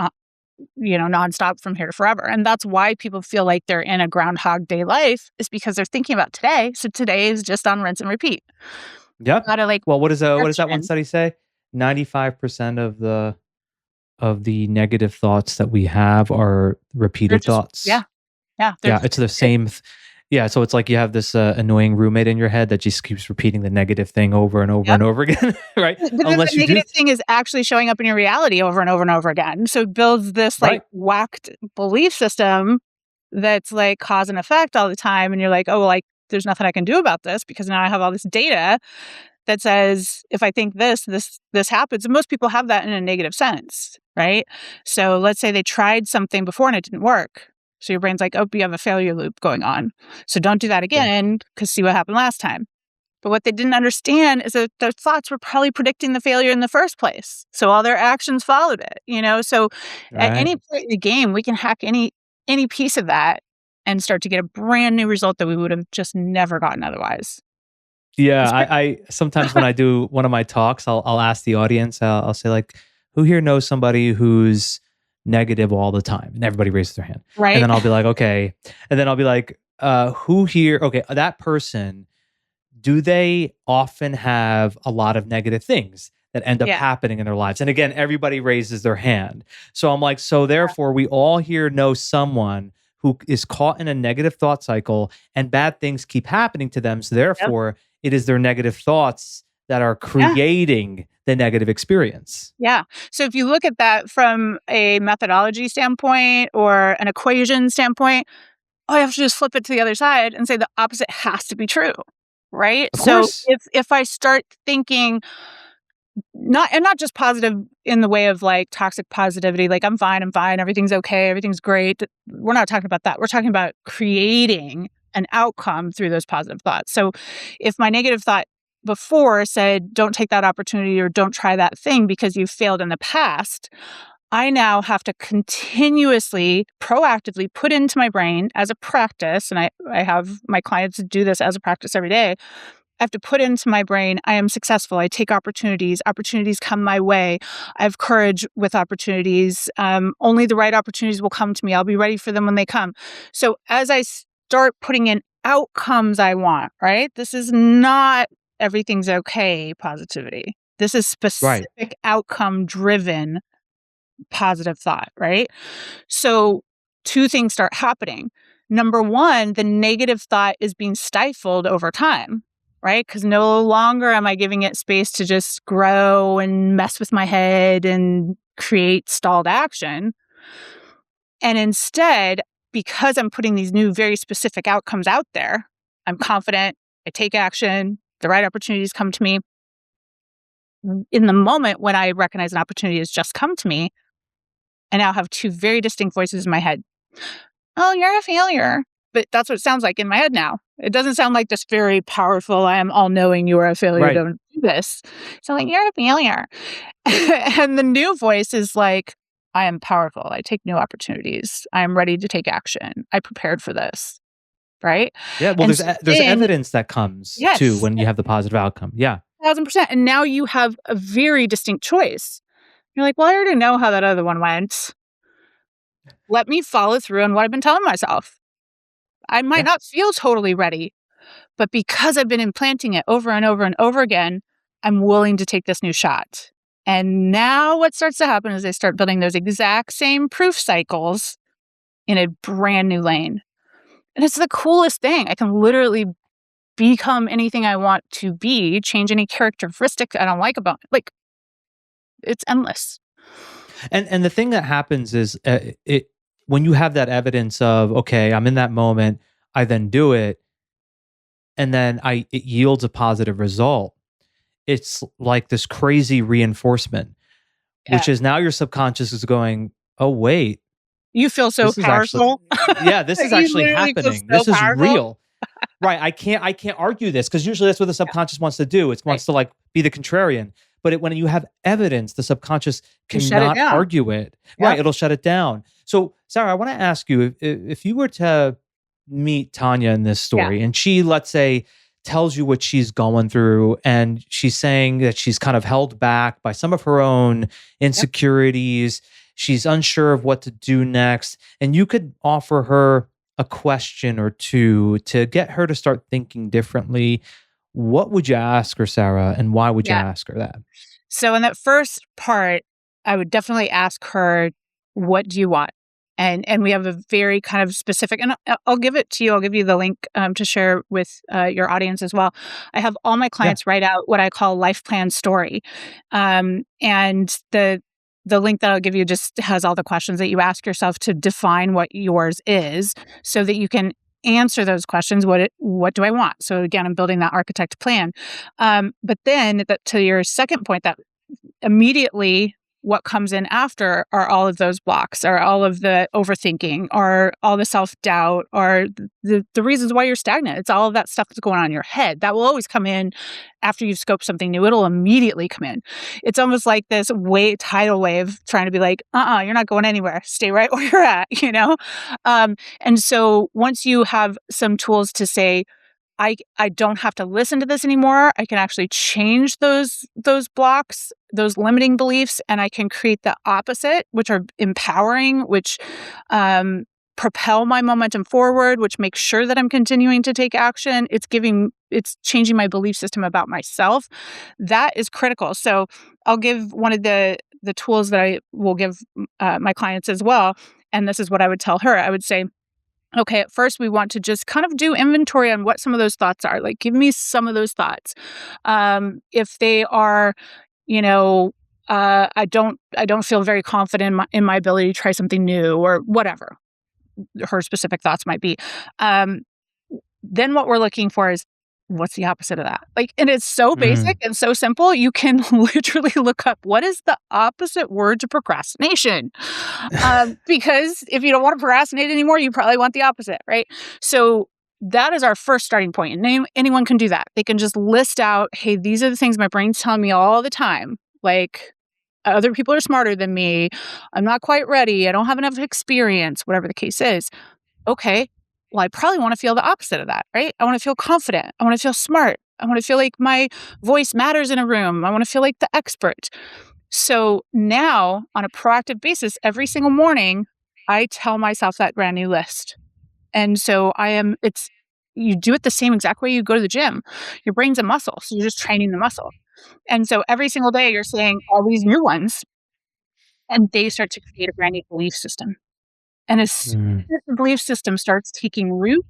nonstop from here to forever. And that's why people feel like they're in a groundhog day life is because they're thinking about today. So today is just on rinse and repeat. Yep. Gotta like Well, what does that one action. study say? 95% of the negative thoughts that we have are They're repeated just thoughts. yeah, they're Yeah, just it's the same. Yeah, so it's like you have this annoying roommate in your head that just keeps repeating the negative thing over and over yep. and over again, right? But then the Unless you do, negative thing is actually showing up in your reality over and over and over again. So it builds this like right? whacked belief system that's like cause and effect all the time. And you're like, oh, well, like there's nothing I can do about this because now I have all this data that says if I think this happens. And most people have that in a negative sense, right? So let's say they tried something before and it didn't work. So your brain's like, oh, you have a failure loop going on. So don't do that Yeah. again because see what happened last time. But what they didn't understand is that their thoughts were probably predicting the failure in the first place. So all their actions followed it. So at Right. any point in the game, we can hack any piece of that and start to get a brand new result that we would have just never gotten otherwise. Yeah, It's great. I sometimes when I do one of my talks, I'll ask the audience, I'll say like, "Who here knows somebody who's negative all the time?" And everybody raises their hand. And Right? then I'll be like, "Okay." And then I'll be like, who here okay, that person, do they often have a lot of negative things that end up Yeah. happening in their lives?" And again, everybody raises their hand. So I'm like, so therefore, we all here know someone who is caught in a negative thought cycle and bad things keep happening to them. So Yep. therefore, it is their negative thoughts that are Yeah. creating the negative experience. Yeah. So if you look at that from a methodology standpoint or an equation standpoint, oh, I have to just flip it to the other side and say the opposite has to be true. right? Of So course. if I start thinking not just positive in the way of like toxic positivity, like I'm fine, everything's okay, everything's great. We're not talking about that. We're talking about creating an outcome through those positive thoughts. So if my negative thought before said, don't take that opportunity or don't try that thing because you failed in the past, I now have to continuously, proactively put into my brain as a practice, and I have my clients do this as a practice every day. I have to put into my brain, I am successful. I take opportunities. Opportunities come my way. I have courage with opportunities. Only the right opportunities will come to me. I'll be ready for them when they come. So as I start putting in outcomes I want, right? This is not everything's okay positivity. This is Right. specific outcome driven positive thought, right? So, two things start happening. Number one, the negative thought is being stifled over time, right? Because no longer am I giving it space to just grow and mess with my head and create stalled action. And instead, because I'm putting these new, very specific outcomes out there, I'm confident, I take action, the right opportunities come to me. In the moment when I recognize an opportunity has just come to me, I now have two very distinct voices in my head. Oh, you're a failure. But that's what it sounds like in my head now. It doesn't sound like this very powerful, I am all knowing you are a failure, Right. don't do this. So like, you're a failure. And the new voice is like, I am powerful. I take new opportunities. I am ready to take action. I prepared for this. Right. Yeah. Well, And so there's then, evidence that comes too yes, when you have the positive outcome. Yeah. 1000%. And now you have a very distinct choice. You're like, well, I already know how that other one went. Let me follow through on what I've been telling myself. I might Yeah. not feel totally ready, but because I've been implanting it over and over and over again, I'm willing to take this new shot. And now what starts to happen is they start building those exact same proof cycles in a brand new lane. And it's the coolest thing. I can literally become anything I want to be, change any characteristic I don't like about it. Like, it's endless. And the thing that happens is it when you have that evidence of, okay, I'm in that moment, I then do it, and then it yields a positive result. It's like this crazy reinforcement, Yeah. which is now your subconscious is going, oh wait, You feel so this is actually, powerful. yeah, this is You actually literally feel happening. so This is powerful. real. Right. I can't argue this because usually that's what the Yeah, subconscious wants to do. It right. wants to like be the contrarian. But when you have evidence, the subconscious You shut it cannot down. argue it. Yeah. Right. It'll shut it down. So, Sarah, I want to ask you if you were to meet Tanya in this Yeah. story and she, let's say, tells you what she's going through and she's saying that she's kind of held back by some of her own Yep. insecurities. She's unsure of what to do next. And you could offer her a question or two to get her to start thinking differently. What would you ask her, Sarah? And why would you Yeah. ask her that? So in that first part, I would definitely ask her, "What do you want?" And we have a very kind of specific, and I'll give it to you. I'll give you the link to share with your audience as well. I have all my Yeah. clients write out what I call life plan story, and the link that I'll give you just has all the questions that you ask yourself to define what yours is, so that you can answer those questions. What do I want? So again, I'm building that architect plan. But then to your second point, that immediately what comes in after are all of those blocks, or all of the overthinking, or all the self-doubt, or the reasons why you're stagnant. It's all of that stuff that's going on in your head. That will always come in after you've scoped something new. It'll immediately come in. It's almost like this tidal wave trying to be like, you're not going anywhere. Stay right where you're at, you know? And so once you have some tools to say, I don't have to listen to this anymore. I can actually change those blocks, those limiting beliefs, and I can create the opposite, which are empowering, which propel my momentum forward, which makes sure that I'm continuing to take action. It's changing my belief system about myself. That is critical. So I'll give one of the tools that I will give my clients as well. And this is what I would tell her. I would say, okay, at first we want to just kind of do inventory on what some of those thoughts are. Like, give me some of those thoughts. If they are, you know, I don't feel very confident in my ability to try something new, or whatever her specific thoughts might be. Then what we're looking for is, What's the opposite of that? Like, and it's so basic Mm. and so simple. You can literally look up what is the opposite word to procrastination. Because if you don't want to procrastinate anymore, you probably want the opposite, right? So that is our first starting point. And anyone can do that. They can just list out, hey, these are the things my brain's telling me all the time. Like, other people are smarter than me. I'm not quite ready. I don't have enough experience, whatever the case is. Okay, well, I probably want to feel the opposite of that, right? I want to feel confident. I want to feel smart. I want to feel like my voice matters in a room. I want to feel like the expert. So now, on a proactive basis, every single morning, I tell myself that brand new list. And so you do it the same exact way you go to the gym. Your brain's a muscle, so you're just training the muscle. And so every single day, you're saying all these new ones, and they start to create a brand new belief system. And as soon Mm. as the belief system starts taking root,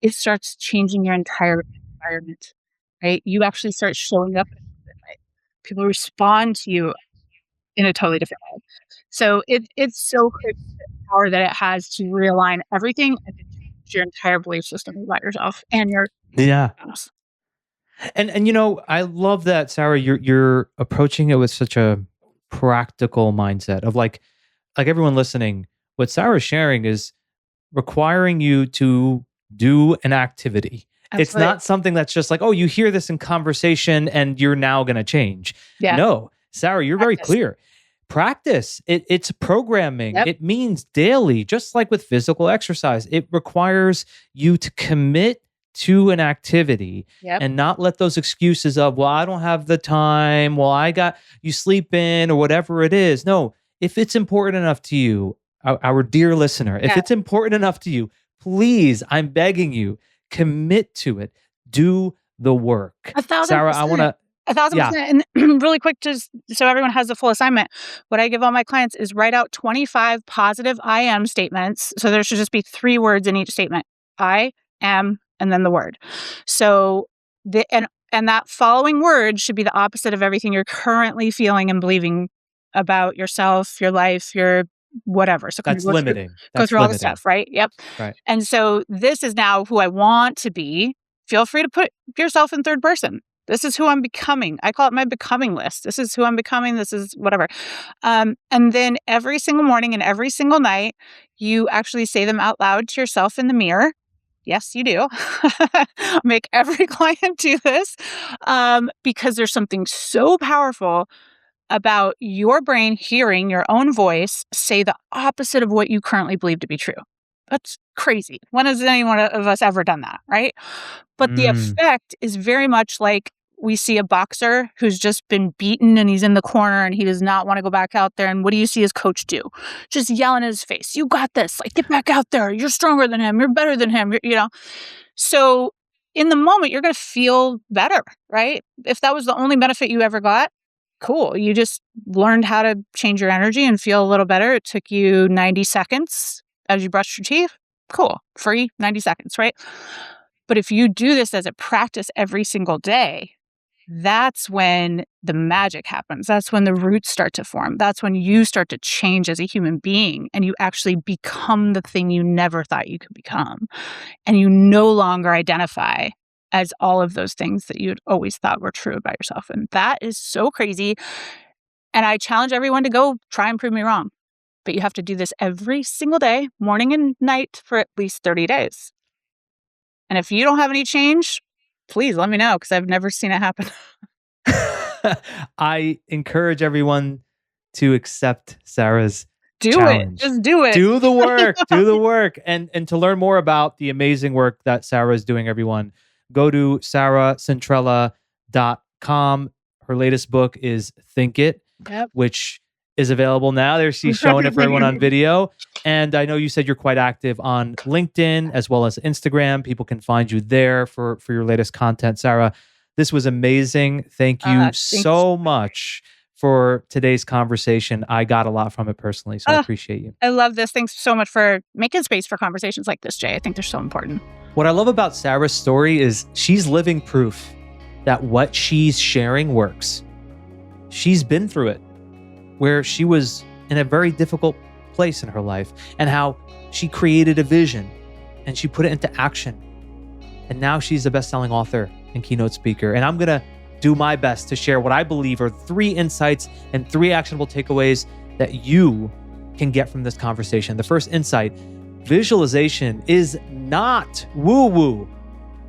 it starts changing your entire environment, right? You actually start showing up in a different way. People respond to you in a totally different way. So it's so crazy the power that it has to realign everything and to change your entire belief system about yourself and your Yeah. spouse. And I love that, Sarah, you're approaching it with such a practical mindset of like everyone listening, what Sarah's sharing is requiring you to do an activity. It's Absolutely. not something that's just like, oh, you hear this in conversation and you're now going to change. Yeah. No, Sarah, you're very Practice. clear. Practice. It's programming. Yep. It means daily, just like with physical exercise. It requires you to commit to an activity Yep. and not let those excuses of, well, I don't have the time. Well, you sleep in or whatever it is. No, if it's important enough to you, our dear listener, if Yeah. it's important enough to you, please, I'm begging you, commit to it. Do the work. 1,000%. Sarah, I want to, yeah. 1,000%. And really quick, just so everyone has the full assignment, what I give all my clients is write out 25 positive I am statements. So there should just be 3 words in each statement. I am, and then the word. So and that following word should be the opposite of everything you're currently feeling and believing about yourself, your life, your whatever. So kind of That's limiting. go That's through all the limiting. stuff, right? Yep. Right. And so this is now who I want to be. Feel free to put yourself in third person. This is who I'm becoming. I call it my becoming list. This is who I'm becoming. This is whatever. And then every single morning and every single night, you actually say them out loud to yourself in the mirror. Yes, you do. Make every client do this because there's something so powerful about your brain hearing your own voice say the opposite of what you currently believe to be true. That's crazy. When has anyone of us ever done that, right? But the Mm. effect is very much like we see a boxer who's just been beaten and he's in the corner and he does not want to go back out there. And what do you see his coach do? Just yell in his face, you got this. Like, get back out there. You're stronger than him. You're better than him. So in the moment, you're going to feel better, right? If that was the only benefit you ever got, cool. You just learned how to change your energy and feel a little better. It took you 90 seconds as you brushed your teeth. Cool. Free 90 seconds, right? But if you do this as a practice every single day, that's when the magic happens. That's when the roots start to form. That's when you start to change as a human being and you actually become the thing you never thought you could become. And you no longer identify as all of those things that you'd always thought were true about yourself. And that is so crazy. And I challenge everyone to go try and prove me wrong. But you have to do this every single day, morning and night, for at least 30 days. And if you don't have any change, please let me know because I've never seen it happen. I encourage everyone to accept Sarah's Do challenge. it. Just do it. Do the work. Do the work. And to learn more about the amazing work that Sarah is doing, everyone, go to sarahcentrella.com. Her latest book is Think It, Yep. which is available now. There she's showing it for everyone on video. And I know you said you're quite active on LinkedIn as well as Instagram. People can find you there for your latest content. Sarah, this was amazing. Thank you so much for today's conversation. I got a lot from it personally, so I appreciate you. I love this. Thanks so much for making space for conversations like this, Jay. I think they're so important. What I love about Sarah's story is she's living proof that what she's sharing works. She's been through it, where she was in a very difficult place in her life and how she created a vision and she put it into action. And now she's a best-selling author and keynote speaker. And I'm going to do my best to share what I believe are 3 insights and 3 actionable takeaways that you can get from this conversation. The first insight: visualization is not woo-woo.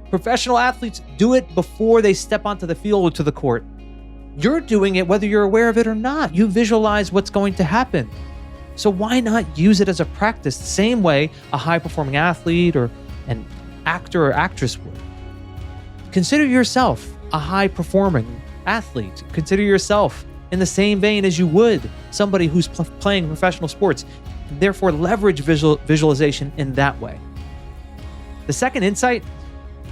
Professional athletes do it before they step onto the field or to the court. You're doing it whether you're aware of it or not. You visualize what's going to happen. So why not use it as a practice the same way a high-performing athlete or an actor or actress would? Consider yourself a high-performing athlete. Consider yourself in the same vein as you would somebody who's playing professional sports. Therefore, leverage visualization in that way. The second insight: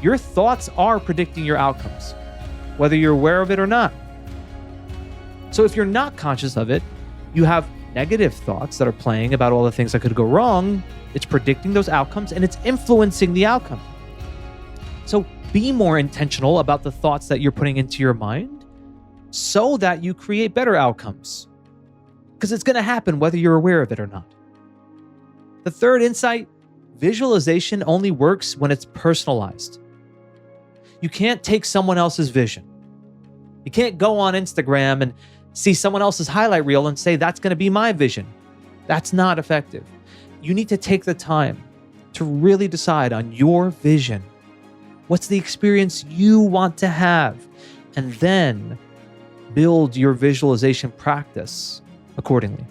your thoughts are predicting your outcomes, whether you're aware of it or not. So if you're not conscious of it, you have negative thoughts that are playing about all the things that could go wrong. It's predicting those outcomes and it's influencing the outcome. So be more intentional about the thoughts that you're putting into your mind so that you create better outcomes, because it's going to happen whether you're aware of it or not. The third insight: visualization only works when it's personalized. You can't take someone else's vision. You can't go on Instagram and see someone else's highlight reel and say, that's going to be my vision. That's not effective. You need to take the time to really decide on your vision. What's the experience you want to have? And then build your visualization practice accordingly.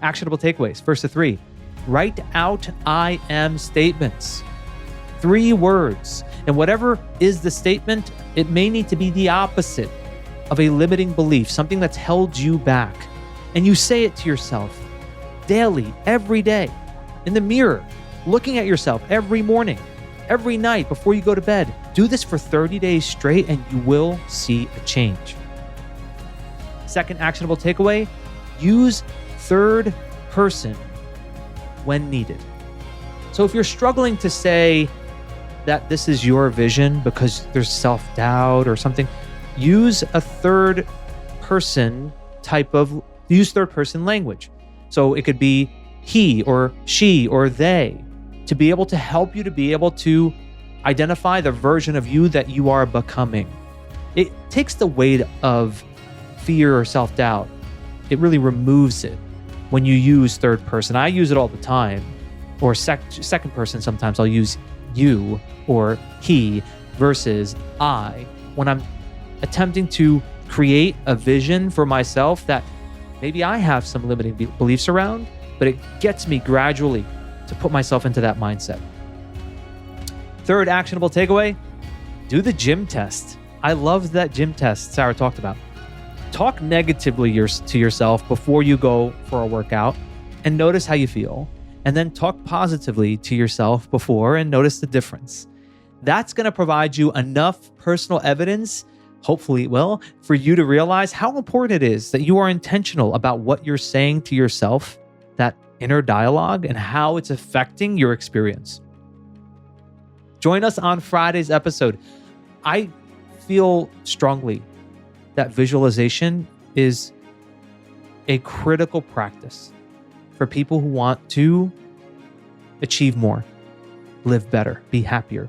Actionable takeaways, first of 3. Write out I am statements. 3 words. And whatever is the statement, it may need to be the opposite of a limiting belief, something that's held you back. And you say it to yourself daily, every day, in the mirror, looking at yourself every morning, every night before you go to bed. Do this for 30 days straight and you will see a change. Second actionable takeaway: use third person when needed. So if you're struggling to say that this is your vision because there's self-doubt or something, use third person language. So it could be he or she or they, to be able to help you to be able to identify the version of you that you are becoming. It takes the weight of fear or self-doubt. It really removes it when you use third person. I use it all the time. Or second person, sometimes I'll use you or he versus I when I'm attempting to create a vision for myself that maybe I have some limiting beliefs around, but it gets me gradually to put myself into that mindset. Third actionable takeaway: do the gym test. I love that gym test Sarah talked about. Talk negatively to yourself before you go for a workout and notice how you feel. And then talk positively to yourself before and notice the difference. That's going to provide you enough personal evidence, hopefully it will, for you to realize how important it is that you are intentional about what you're saying to yourself, that inner dialogue, and how it's affecting your experience. Join us on Friday's episode. I feel strongly that visualization is a critical practice for people who want to achieve more, live better, be happier.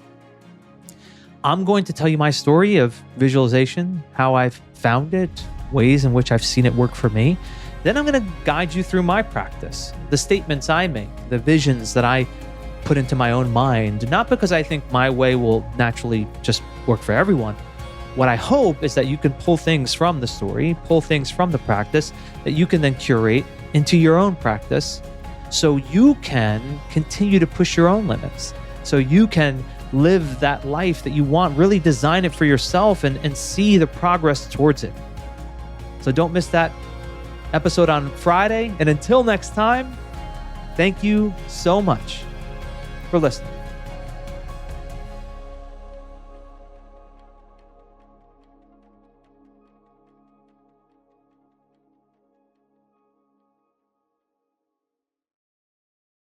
I'm going to tell you my story of visualization, how I've found it, ways in which I've seen it work for me. Then I'm going to guide you through my practice, the statements I make, the visions that I put into my own mind, not because I think my way will naturally just work for everyone. What I hope is that you can pull things from the story, pull things from the practice that you can then curate into your own practice so you can continue to push your own limits, so you can live that life that you want, really design it for yourself and see the progress towards it. So don't miss that episode on Friday. And until next time, thank you so much for listening.